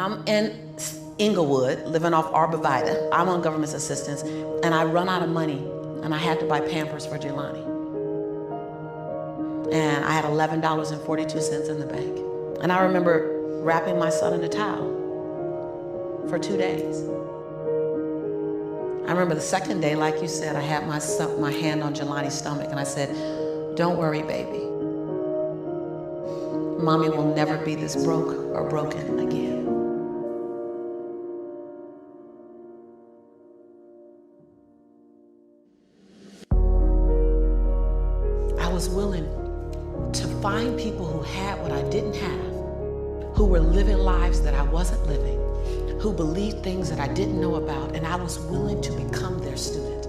I'm in Inglewood, living off Arborvitae. I'm on government assistance, and I run out of money, and I had to buy Pampers for Jelani. And I had $11.42 in the bank. And I remember wrapping my son in a towel for 2 days. I remember the second day, like you said, I had my hand on Jelani's stomach, and I said, "Don't worry, baby. Mommy will never be this broke or broken again." I was willing to find people who had what I didn't have, who were living lives that I wasn't living, who believed things that I didn't know about, and I was willing to become their student.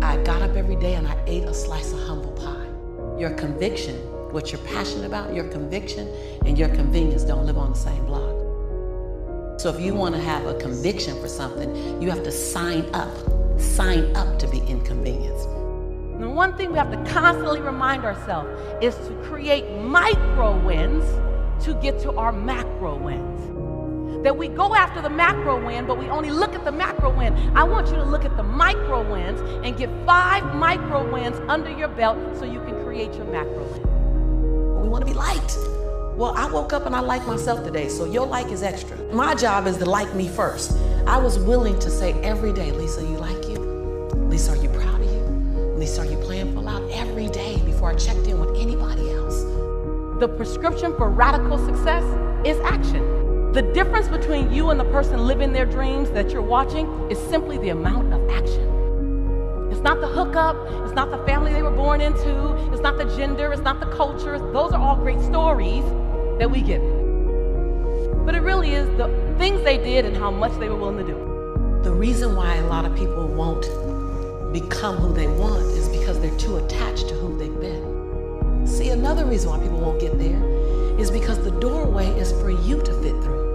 I got up every day and I ate a slice of humble pie. Your conviction, what you're passionate about, your conviction and your convenience don't live on the same block. So if you want to have a conviction for something, you have to sign up to be inconvenienced. The one thing we have to constantly remind ourselves is to create micro wins to get to our macro wins. That we go after the macro win, but we only look at the macro win. I want you to look at the micro wins and get 5 micro wins under your belt so you can create your macro win. We want to be liked. Well, I woke up and I like myself today, so your like is extra. My job is to like me first. I was willing to say every day, "Lisa, you like you? Lisa, are you proud of you? Lisa, are you playing full out?" Every day before I checked in with anybody else. The prescription for radical success is action. The difference between you and the person living their dreams that you're watching is simply the amount of action. It's not the hookup, it's not the family they were born into, it's not the gender, it's not the culture. Those are all great stories that we give. But it really is the things they did and how much they were willing to do. The reason why a lot of people won't become who they want is because they're too attached to who they've been. See, another reason why people won't get there is because the doorway is for you to fit through.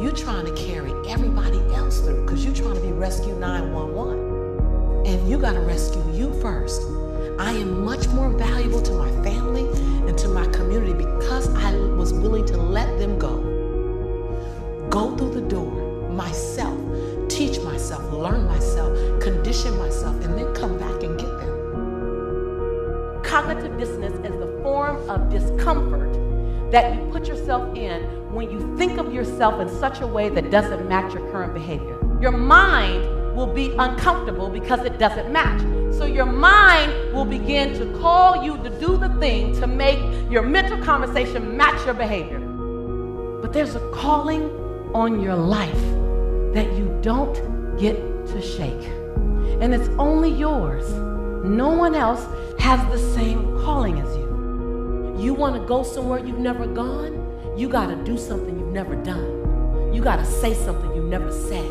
You're trying to carry everybody else through because you're trying to be Rescue 911. And you got to rescue you first. I am much more valuable to my family and to my community because I was willing to let them go. Go through the door myself, teach myself, learn myself, condition myself, and then come back and get them. Cognitive dissonance is the form of discomfort that you put yourself in when you think of yourself in such a way that doesn't match your current behavior. Your mind will be uncomfortable because it doesn't match. So your mind will begin to call you to do the thing to make your mental conversation match your behavior. But there's a calling on your life that you don't get to shake. And it's only yours. No one else has the same calling as you. You want to go somewhere you've never gone? You got to do something you've never done. You got to say something you've never said.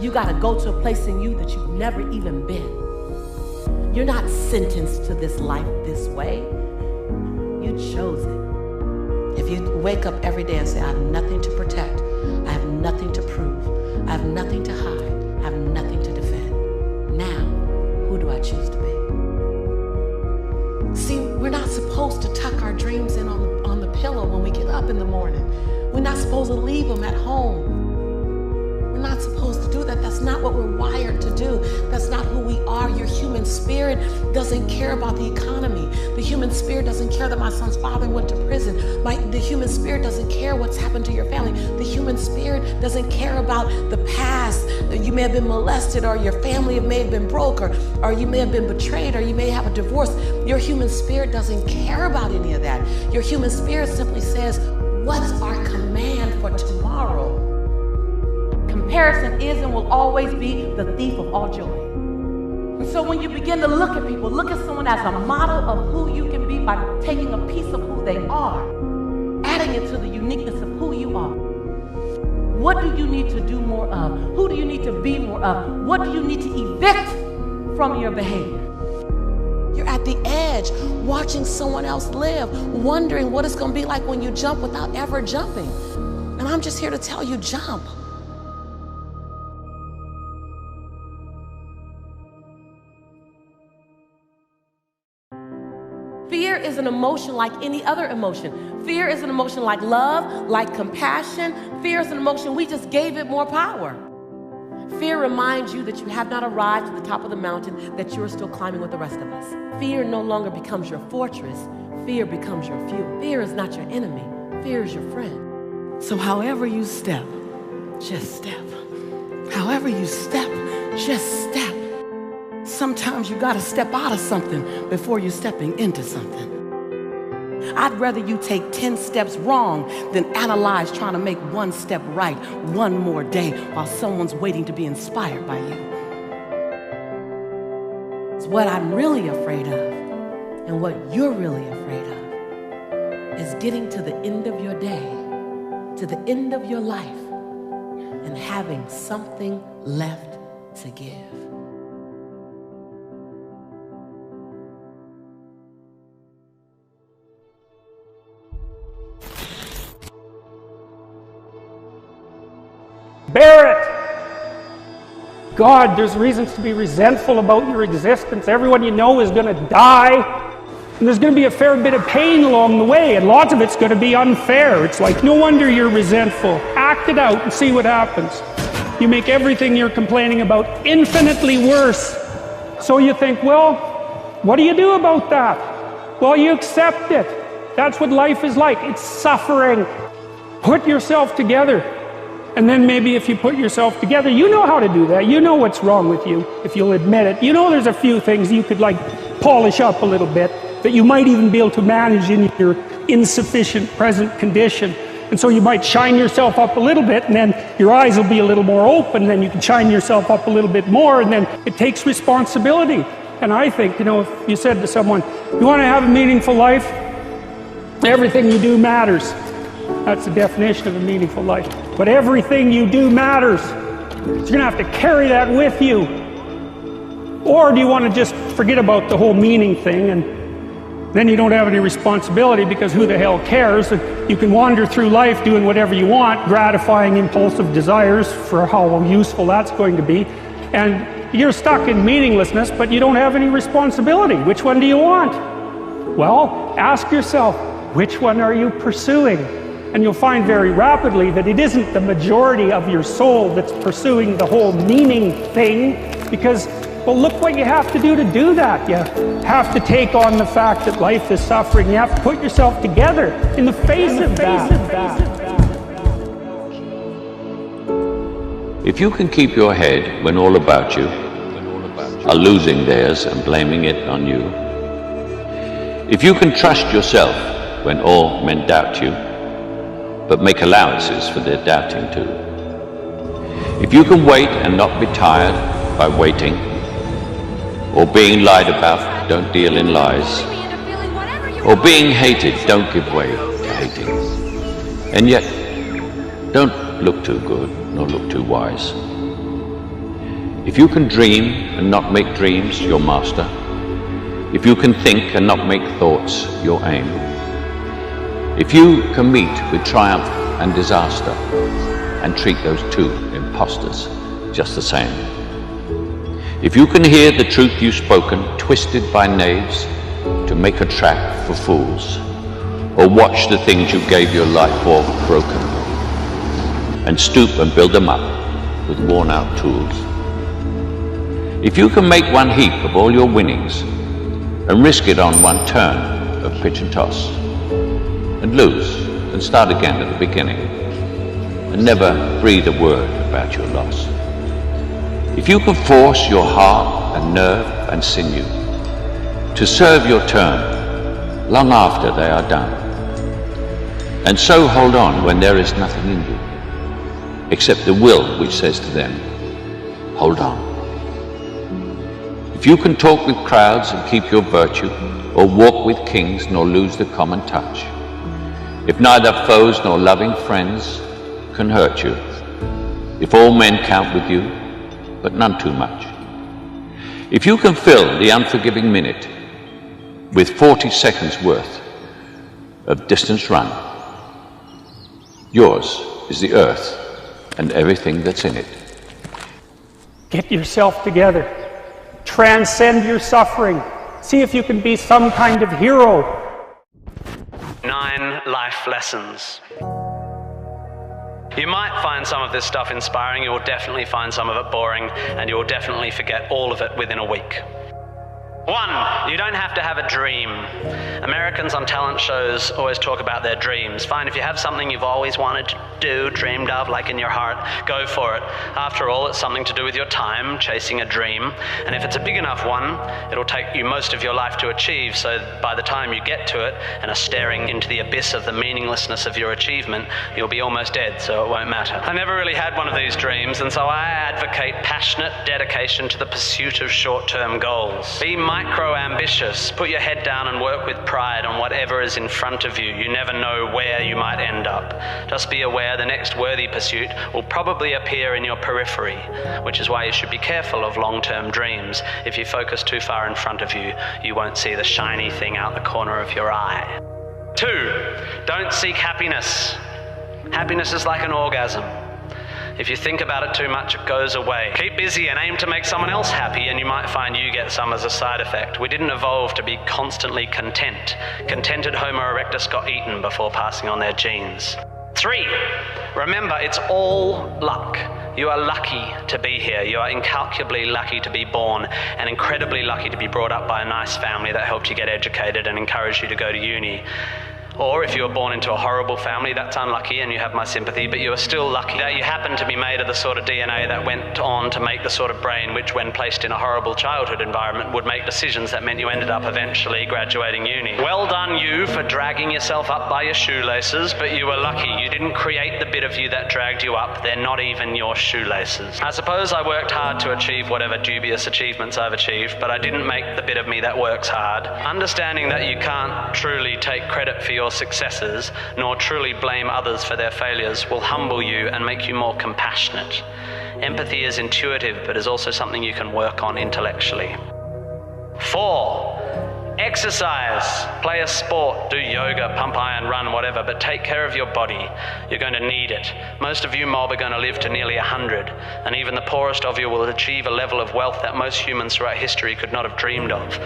You got to go to a place in you that you've never even been. You're not sentenced to this life this way. You chose it. If you wake up every day and say, "I have nothing to protect, I have nothing to prove, I have nothing to hide, I have nothing to defend. Now, who do I choose to be?" See, we're not supposed to tuck our dreams in on the pillow when we get up in the morning. We're not supposed to leave them at home. We're not supposed to do that. That's not what we're wired to do. That's not who we are. Your human spirit doesn't care about the economy. The human spirit doesn't care that my son's father went to prison. The human spirit doesn't care what's happened to your family. The human spirit doesn't care about the past. You may have been molested, or your family may have been broke, or you may have been betrayed, or you may have a divorce. Your human spirit doesn't care about any of that. Your human spirit simply says, "What's our command for tomorrow?" Comparison is and will always be the thief of all joy. And so when you begin to look at people, look at someone as a model of who you can be by taking a piece of who they are, adding it to the uniqueness of who you are. What do you need to do more of? Who do you need to be more of? What do you need to evict from your behavior? You're at the edge, watching someone else live, wondering what it's going to be like when you jump without ever jumping. And I'm just here to tell you, jump. Fear is an emotion like any other emotion. Fear is an emotion like love, like compassion. Fear is an emotion, we just gave it more power. Fear reminds you that you have not arrived to the top of the mountain, that you are still climbing with the rest of us. Fear no longer becomes your fortress. Fear becomes your fuel. Fear is not your enemy. Fear is your friend. So however you step, just step. However you step, just step. Sometimes you gotta step out of something before you're stepping into something. I'd rather you take 10 steps wrong than analyze trying to make one step right one more day while someone's waiting to be inspired by you. It's what I'm really afraid of, and what you're really afraid of, is getting to the end of your day, to the end of your life, and having something left to give. Bear it. God, there's reasons to be resentful about your existence. Everyone you know is going to die. And there's going to be a fair bit of pain along the way. And lots of it's going to be unfair. It's like, no wonder you're resentful. Act it out and see what happens. You make everything you're complaining about infinitely worse. So you think, well, what do you do about that? Well, you accept it. That's what life is like. It's suffering. Put yourself together. And then maybe if you put yourself together, you know how to do that. You know what's wrong with you, if you'll admit it. You know there's a few things you could like polish up a little bit that you might even be able to manage in your insufficient present condition. And so you might shine yourself up a little bit, and then your eyes will be a little more open, and then you can shine yourself up a little bit more, and then it takes responsibility. And I think, you know, if you said to someone, you want to have a meaningful life? Everything you do matters. That's the definition of a meaningful life. But everything you do matters. So you're going to have to carry that with you. Or do you want to just forget about the whole meaning thing, and then you don't have any responsibility because who the hell cares? And you can wander through life doing whatever you want, gratifying impulsive desires for how useful that's going to be. And you're stuck in meaninglessness, but you don't have any responsibility. Which one do you want? Well, ask yourself, which one are you pursuing? And you'll find very rapidly that it isn't the majority of your soul that's pursuing the whole meaning thing, because, well, look what you have to do that. You have to take on the fact that life is suffering. You have to put yourself together in the face of that. If you can keep your head when all about you are losing theirs and blaming it on you, if you can trust yourself when all men doubt you, but make allowances for their doubting too. If you can wait and not be tired by waiting, or being lied about, don't deal in lies, or being hated, don't give way to hating, and yet don't look too good nor look too wise. If you can dream and not make dreams your master, if you can think and not make thoughts your aim, if you can meet with triumph and disaster and treat those two impostors just the same, if you can hear the truth you've spoken twisted by knaves to make a trap for fools, or watch the things you gave your life for broken, and stoop and build them up with worn-out tools, if you can make one heap of all your winnings and risk it on one turn of pitch and toss, and lose and start again at the beginning, and never breathe a word about your loss. If you can force your heart and nerve and sinew to serve your turn long after they are done, and so hold on when there is nothing in you except the will which says to them, hold on. If you can talk with crowds and keep your virtue, or walk with kings nor lose the common touch, if neither foes nor loving friends can hurt you, if all men count with you, but none too much, if you can fill the unforgiving minute with 40 seconds worth of distance run, yours is the earth and everything that's in it. Get yourself together. Transcend your suffering. See if you can be some kind of hero. 9 life lessons. You might find some of this stuff inspiring, you will definitely find some of it boring, and you will definitely forget all of it within a week. 1, you don't have to have a dream. Americans on talent shows always talk about their dreams. Fine, if you have something you've always wanted to do, dreamed of, like in your heart, go for it. After all, it's something to do with your time, chasing a dream. And if it's a big enough one, it'll take you most of your life to achieve, so by the time you get to it and are staring into the abyss of the meaninglessness of your achievement, you'll be almost dead, so it won't matter. I never really had one of these dreams, and so I advocate passionate dedication to the pursuit of short-term goals. Be micro-ambitious. Put your head down and work with pride on whatever is in front of you. You never know where you might end up. Just be aware the next worthy pursuit will probably appear in your periphery, which is why you should be careful of long-term dreams. If you focus too far in front of you, you won't see the shiny thing out the corner of your eye. 2, don't seek happiness. Happiness is like an orgasm. If you think about it too much, it goes away. Keep busy and aim to make someone else happy, and you might find you get some as a side effect. We didn't evolve to be constantly content. Contented Homo erectus got eaten before passing on their genes. 3, remember, it's all luck. You are lucky to be here. You are incalculably lucky to be born, and incredibly lucky to be brought up by a nice family that helped you get educated and encouraged you to go to uni. Or if you were born into a horrible family, that's unlucky and you have my sympathy, but you are still lucky that you happen to be made of the sort of DNA that went on to make the sort of brain which, when placed in a horrible childhood environment, would make decisions that meant you ended up eventually graduating uni. Well done you for dragging yourself up by your shoelaces, but you were lucky. You didn't create the bit of you that dragged you up. They're not even your shoelaces. I suppose I worked hard to achieve whatever dubious achievements I've achieved, but I didn't make the bit of me that works hard. Understanding that you can't truly take credit for your successes, nor truly blame others for their failures, will humble you and make you more compassionate. Empathy is intuitive, but is also something you can work on intellectually. 4, exercise. Play a sport, do yoga, pump iron, run, whatever, but take care of your body. You're going to need it. Most of you mob are going to live to nearly 100, and even the poorest of you will achieve a level of wealth that most humans throughout history could not have dreamed of.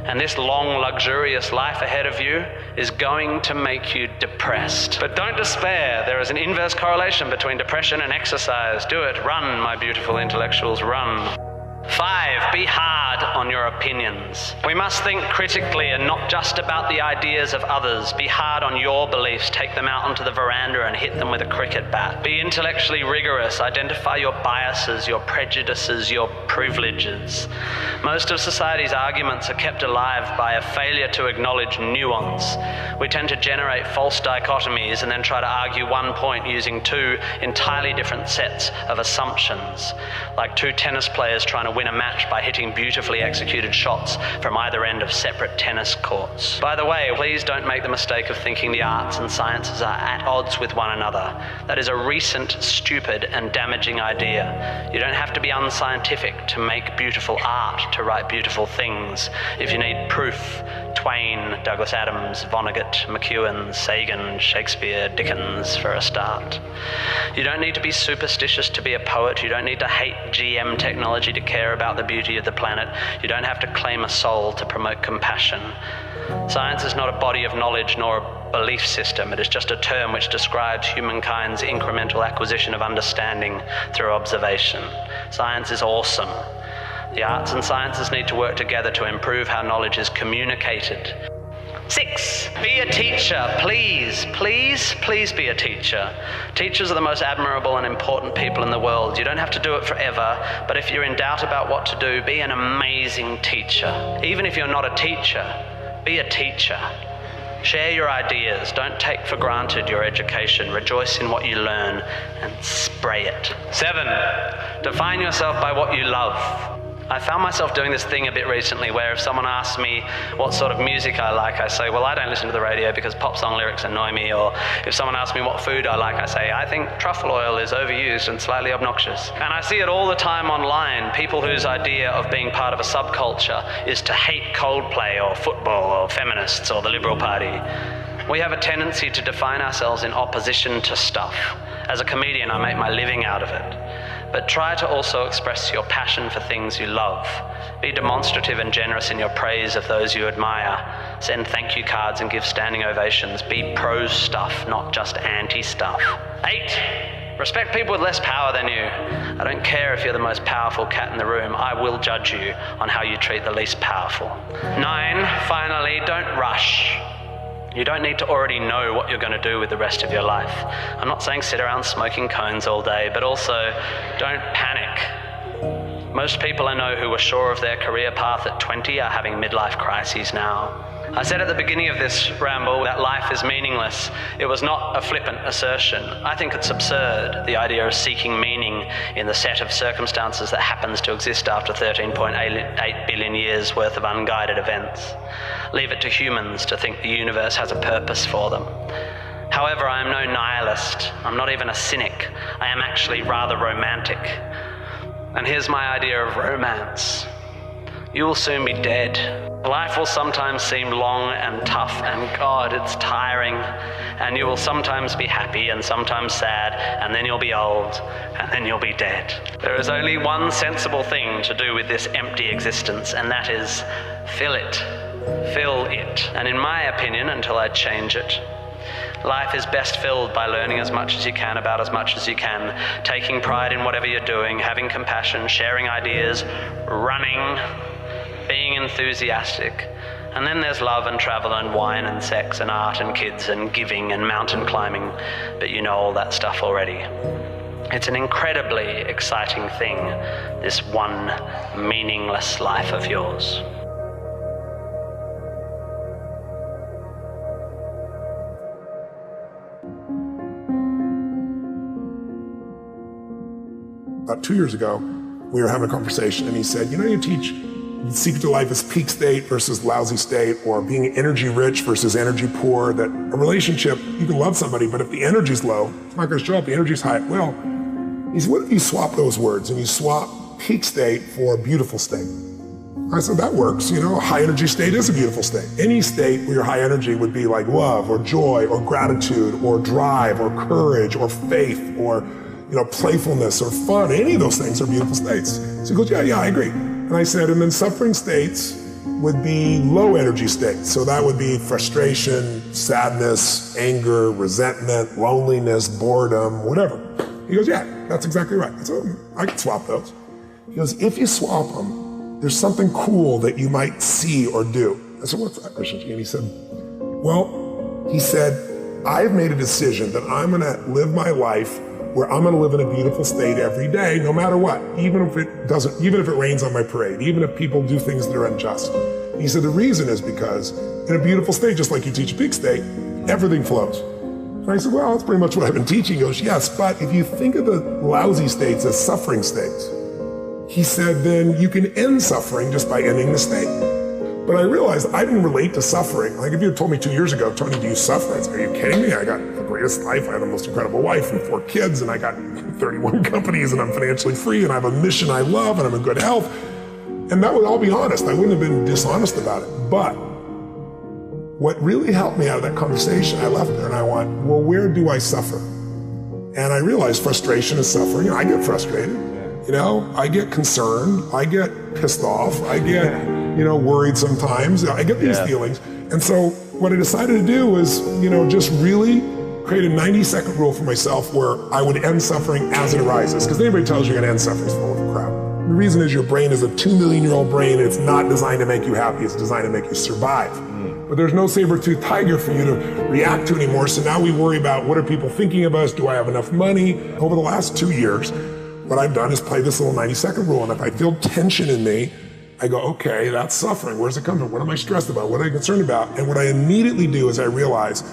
And this long, luxurious life ahead of you is going to make you depressed. But don't despair. There is an inverse correlation between depression and exercise. Do it. Run, my beautiful intellectuals, run. 5, be hard on your opinions. We must think critically and not just about the ideas of others. Be hard on your beliefs. Take them out onto the veranda and hit them with a cricket bat. Be intellectually rigorous. Identify your biases, your prejudices, your privileges. Most of society's arguments are kept alive by a failure to acknowledge nuance. We tend to generate false dichotomies and then try to argue one point using 2 entirely different sets of assumptions, like 2 tennis players trying to win a match by hitting beautifully executed shots from either end of separate tennis courts. By the way, please don't make the mistake of thinking the arts and sciences are at odds with one another. That is a recent, stupid, and damaging idea. You don't have to be unscientific to make beautiful art, to write beautiful things. If you need proof, Twain, Douglas Adams, Vonnegut, McEwen, Sagan, Shakespeare, Dickens for a start. You don't need to be superstitious to be a poet. You don't need to hate GM technology to care about the beauty of the planet. You don't have to claim a soul to promote compassion. Science is not a body of knowledge nor a belief system. It is just a term which describes humankind's incremental acquisition of understanding through observation. Science is awesome. The arts and sciences need to work together to improve how knowledge is communicated. 6, be a teacher. Please, please, please be a teacher. Teachers are the most admirable and important people in the world. You don't have to do it forever, but if you're in doubt about what to do, be an amazing teacher. Even if you're not a teacher, be a teacher. Share your ideas. Don't take for granted your education. Rejoice in what you learn and spray it. 7, define yourself by what you love. I found myself doing this thing a bit recently where if someone asks me what sort of music I like, I say, well, I don't listen to the radio because pop song lyrics annoy me. Or if someone asks me what food I like, I say, I think truffle oil is overused and slightly obnoxious. And I see it all the time online, people whose idea of being part of a subculture is to hate Coldplay or football or feminists or the Liberal Party. We have a tendency to define ourselves in opposition to stuff. As a comedian, I make my living out of it. but try to also express your passion for things you love. Be demonstrative and generous in your praise of those you admire. Send thank you cards and give standing ovations. Be pro stuff, not just anti stuff. 8. Respect people with less power than you. I don't care if you're the most powerful cat in the room. I will judge you on how you treat the least powerful. 9. Finally, don't rush. You don't need to already know what you're going to do with the rest of your life. I'm not saying sit around smoking cones all day, but also don't panic. Most people I know who were sure of their career path at 20 are having midlife crises now. I said at the beginning of this ramble that life is meaningless. It was not a flippant assertion. I think it's absurd, the idea of seeking meaning in the set of circumstances that happens to exist after 13.8 billion years worth of unguided events. Leave it to humans to think the universe has a purpose for them. However, I am no nihilist. I'm not even a cynic. I am actually rather romantic. And here's my idea of romance. You will soon be dead. Life will sometimes seem long and tough, and God, it's tiring. And you will sometimes be happy and sometimes sad, and then you'll be old, and then you'll be dead. There is only one sensible thing to do with this empty existence, and that is fill it. Fill it. And in my opinion, until I change it, life is best filled by learning as much as you can about as much as you can, taking pride in whatever you're doing, having compassion, sharing ideas, running, being enthusiastic. And then there's love and travel and wine and sex and art and kids and giving and mountain climbing, but you know all that stuff already. It's an incredibly exciting thing, this one meaningless life of yours. About 2 years ago, we were having a conversation and he said, you know, you teach the secret to life is peak state versus lousy state, or being energy rich versus energy poor, that a relationship, you can love somebody, but if the energy's low, it's not gonna show up, the energy's high, it will. He said, what if you swap those words and you swap peak state for beautiful state? I said, that works, you know, a high energy state is a beautiful state. Any state where your high energy would be like love or joy or gratitude or drive or courage or faith or, you know, playfulness or fun, any of those things are beautiful states. So he goes, yeah, I agree. And I said, and then suffering states would be low energy states. So that would be frustration, sadness, anger, resentment, loneliness, boredom, whatever. He goes, yeah, that's exactly right. So I can swap those. He goes, if you swap them, there's something cool that you might see or do. I said, what's that, Christian? And he said, well, he said, I've made a decision that I'm gonna live my life where I'm gonna live in a beautiful state every day, no matter what, even if it rains on my parade, even if people do things that are unjust. And he said, the reason is because in a beautiful state, just like you teach a peak state, everything flows. And I said, well, that's pretty much what I've been teaching. He goes, yes, but if you think of the lousy states as suffering states, he said, then you can end suffering just by ending the state. But I realized I didn't relate to suffering. Like if you had told me 2 years ago, Tony, do you suffer? I'd say, are you kidding me? I got the greatest life. I have the most incredible wife and 4 kids, and I got 31 companies, and I'm financially free, and I have a mission I love, and I'm in good health. And that would all be honest. I wouldn't have been dishonest about it. But what really helped me out of that conversation, I left there and I went, well, where do I suffer? And I realized frustration is suffering. I get frustrated. You know, I get concerned. I get pissed off. I get, you know, worried sometimes. I get these feelings. And so what I decided to do was, you know, just really create a 90-second rule for myself where I would end suffering as it arises. Because anybody tells you you're going to end suffering is full of crap. The reason is your brain is a 2 million-year-old brain, and it's not designed to make you happy. It's designed to make you survive. But there's no saber-toothed tiger for you to react to anymore. So now we worry about what are people thinking of us? Do I have enough money? Over the last 2 years, what I've done is play this little 90-second rule. And if I feel tension in me, I go, okay, that's suffering. Where's it coming from? What am I stressed about? What am I concerned about? And what I immediately do is I realize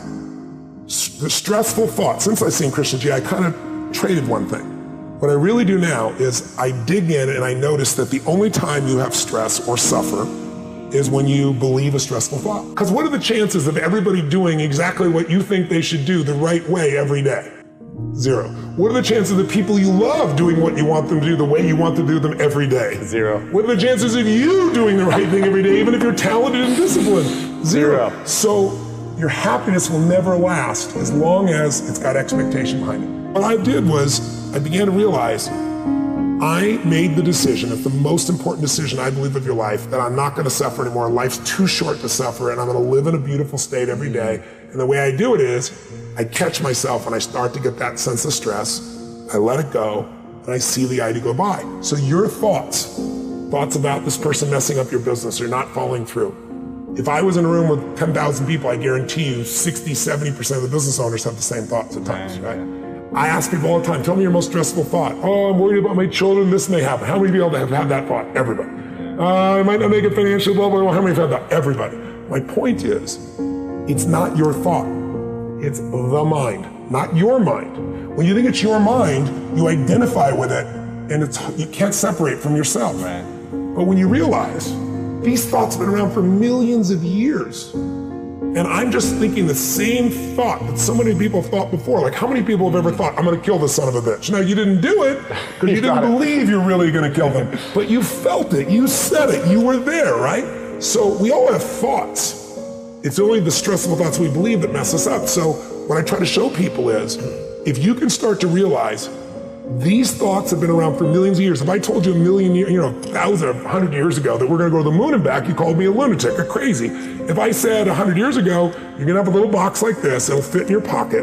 the stressful thoughts. Since I've seen Christian G, I kind of traded one thing. What I really do now is I dig in and I notice that the only time you have stress or suffer is when you believe a stressful thought. Because what are the chances of everybody doing exactly what you think they should do the right way every day? 0. What are the chances of the people you love doing what you want them to do the way you want to do them every day? 0. What are the chances of you doing the right thing every day, even if you're talented and disciplined? 0. So your happiness will never last as long as it's got expectation behind it. What I did was I began to realize I made the decision, it's the most important decision I believe of your life, that I'm not going to suffer anymore. Life's too short to suffer, and I'm going to live in a beautiful state every day. And the way I do it is, I catch myself when I start to get that sense of stress, I let it go, and I see the idea go by. So your thoughts about this person messing up your business or not following through. If I was in a room with 10,000 people, I guarantee you 60, 70% of the business owners have the same thoughts at times, right? I ask people all the time, tell me your most stressful thought. Oh, I'm worried about my children, this may happen. How many people have had that thought? Everybody. I might not make it financially, blah, blah, blah. How many have had that? Everybody. My point is, it's not your thought. It's the mind, not your mind. When you think it's your mind, you identify with it, and you can't separate from yourself. Right. But when you realize, these thoughts have been around for millions of years, and I'm just thinking the same thought that so many people have thought before. Like, how many people have ever thought, I'm gonna kill this son of a bitch? Now, you didn't do it because you didn't believe you're really gonna kill them, but you felt it, you said it, you were there, right? So we all have thoughts. It's only the stressful thoughts we believe that mess us up. So what I try to show people is, if you can start to realize these thoughts have been around for millions of years. If I told you 1,000,000 years, 1,000, 100 years ago that we're gonna go to the moon and back, you called me a lunatic or crazy. If I said 100 years ago, you're gonna have a little box like this, it'll fit in your pocket,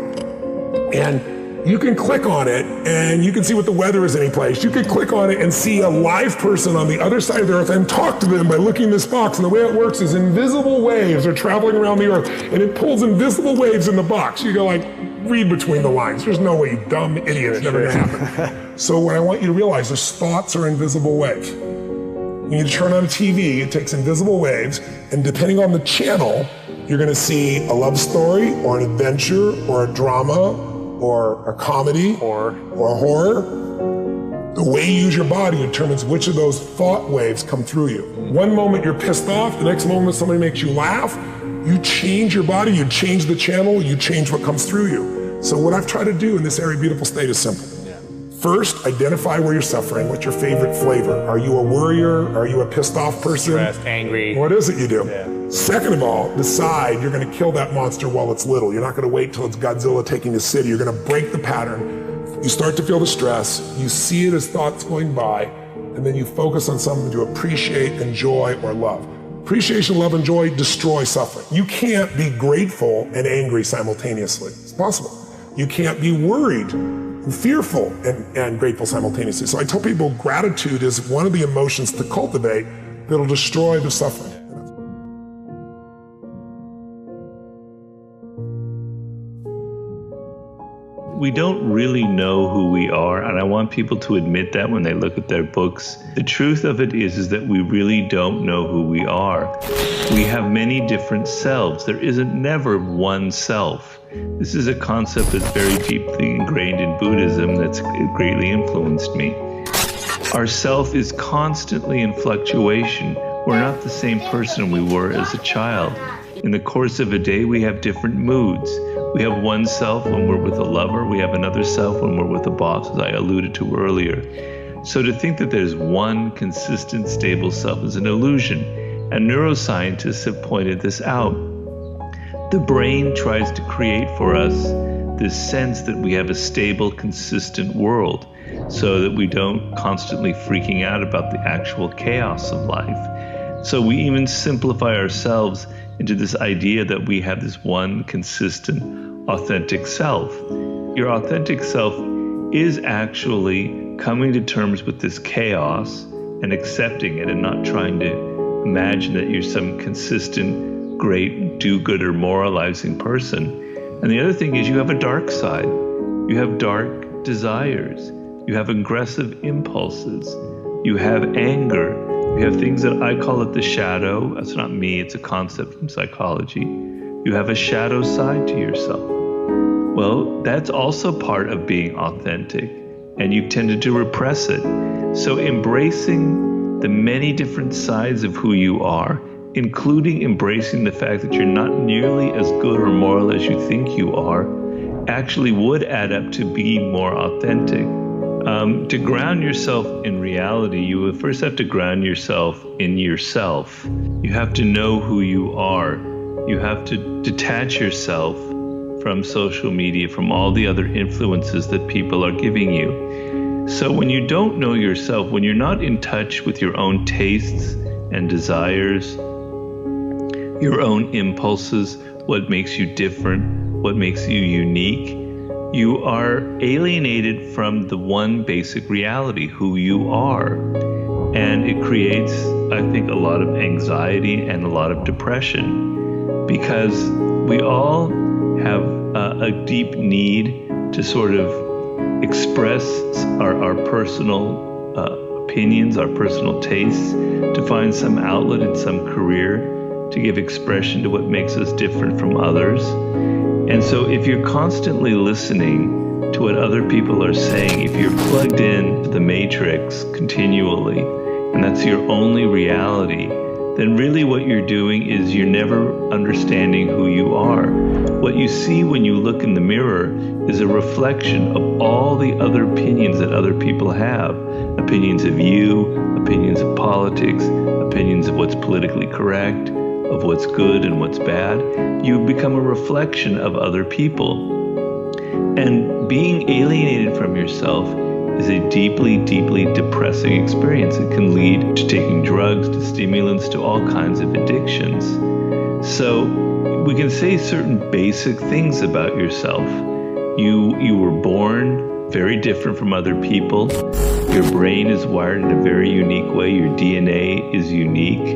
and you can click on it and you can see what the weather is any place. You can click on it and see a live person on the other side of the earth and talk to them by looking at this box. And the way it works is invisible waves are traveling around the earth, and it pulls invisible waves in the box. You go like, read between the lines. There's no way, you dumb idiot, it's never gonna happen. So what I want you to realize is thoughts are invisible waves. When you turn on TV, it takes invisible waves, and depending on the channel, you're gonna see a love story or an adventure or a drama or a comedy or a horror. The way you use your body determines which of those thought waves come through you. One moment you're pissed off, the next moment somebody makes you laugh, you change your body, you change the channel, you change what comes through you. So what I've tried to do in this area beautiful state is simple. First, identify where you're suffering. What's your favorite flavor? Are you a worrier? Are you a pissed off person? Stressed, angry. What is it you do? Yeah. Second of all, decide you're gonna kill that monster while it's little. You're not gonna wait till it's Godzilla taking the city. You're gonna break the pattern. You start to feel the stress. You see it as thoughts going by, and then you focus on something to appreciate, enjoy, or love. Appreciation, love, and joy destroy suffering. You can't be grateful and angry simultaneously. It's possible. You can't be worried, fearful, and grateful simultaneously. So I tell people gratitude is one of the emotions to cultivate that'll destroy the suffering. We don't really know who we are, and I want people to admit that when they look at their books. The truth of it is that we really don't know who we are. We have many different selves. There isn't never one self. This is a concept that's very deeply ingrained in Buddhism that's greatly influenced me. Our self is constantly in fluctuation. We're not the same person we were as a child. In the course of a day, we have different moods. We have one self when we're with a lover. We have another self when we're with a boss, as I alluded to earlier. So to think that there's one consistent, stable self is an illusion, and neuroscientists have pointed this out. The brain tries to create for us this sense that we have a stable, consistent world so that we don't constantly freaking out about the actual chaos of life. So we even simplify ourselves into this idea that we have this one consistent, authentic self. Your authentic self is actually coming to terms with this chaos and accepting it and not trying to imagine that you're some consistent, great, do-gooder, moralizing person. And the other thing is you have a dark side. You have dark desires. You have aggressive impulses. You have anger. You have things that I call it the shadow. That's not me, it's a concept from psychology. You have a shadow side to yourself. Well, that's also part of being authentic, and you've tended to repress it. So embracing the many different sides of who you are, including embracing the fact that you're not nearly as good or moral as you think you are, actually would add up to being more authentic. To ground yourself in reality, you would first have to ground yourself in yourself. You have to know who you are. You have to detach yourself from social media, from all the other influences that people are giving you. So when you don't know yourself, when you're not in touch with your own tastes and desires, your own impulses, what makes you different, what makes you unique, you are alienated from the one basic reality, who you are. And it creates, I think, a lot of anxiety and a lot of depression, because we all have a deep need to sort of express our personal opinions, our personal tastes, to find some outlet in some career, to give expression to what makes us different from others. And so if you're constantly listening to what other people are saying, if you're plugged in to the matrix continually, and that's your only reality, then really what you're doing is you're never understanding who you are. What you see when you look in the mirror is a reflection of all the other opinions that other people have. Opinions of you, opinions of politics, opinions of what's politically correct, of what's good and what's bad. You become a reflection of other people. And being alienated from yourself is a deeply, deeply depressing experience. It can lead to taking drugs, to stimulants, to all kinds of addictions. So we can say certain basic things about yourself. You were born very different from other people. Your brain is wired in a very unique way. Your DNA is unique.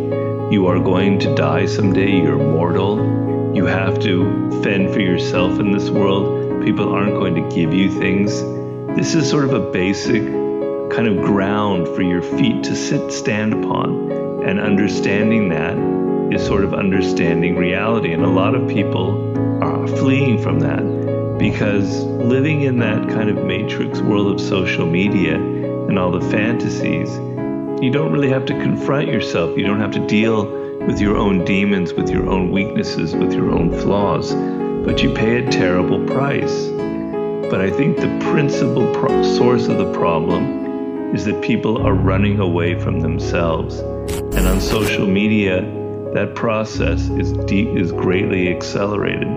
You are going to die someday. You're mortal. You have to fend for yourself in this world. People aren't going to give you things. This is sort of a basic kind of ground for your feet to stand upon. And understanding that is sort of understanding reality. And a lot of people are fleeing from that, because living in that kind of matrix world of social media and all the fantasies, you don't really have to confront yourself. You don't have to deal with your own demons, with your own weaknesses, with your own flaws, but you pay a terrible price. But I think the principal source of the problem is that people are running away from themselves. And on social media, that process is greatly accelerated.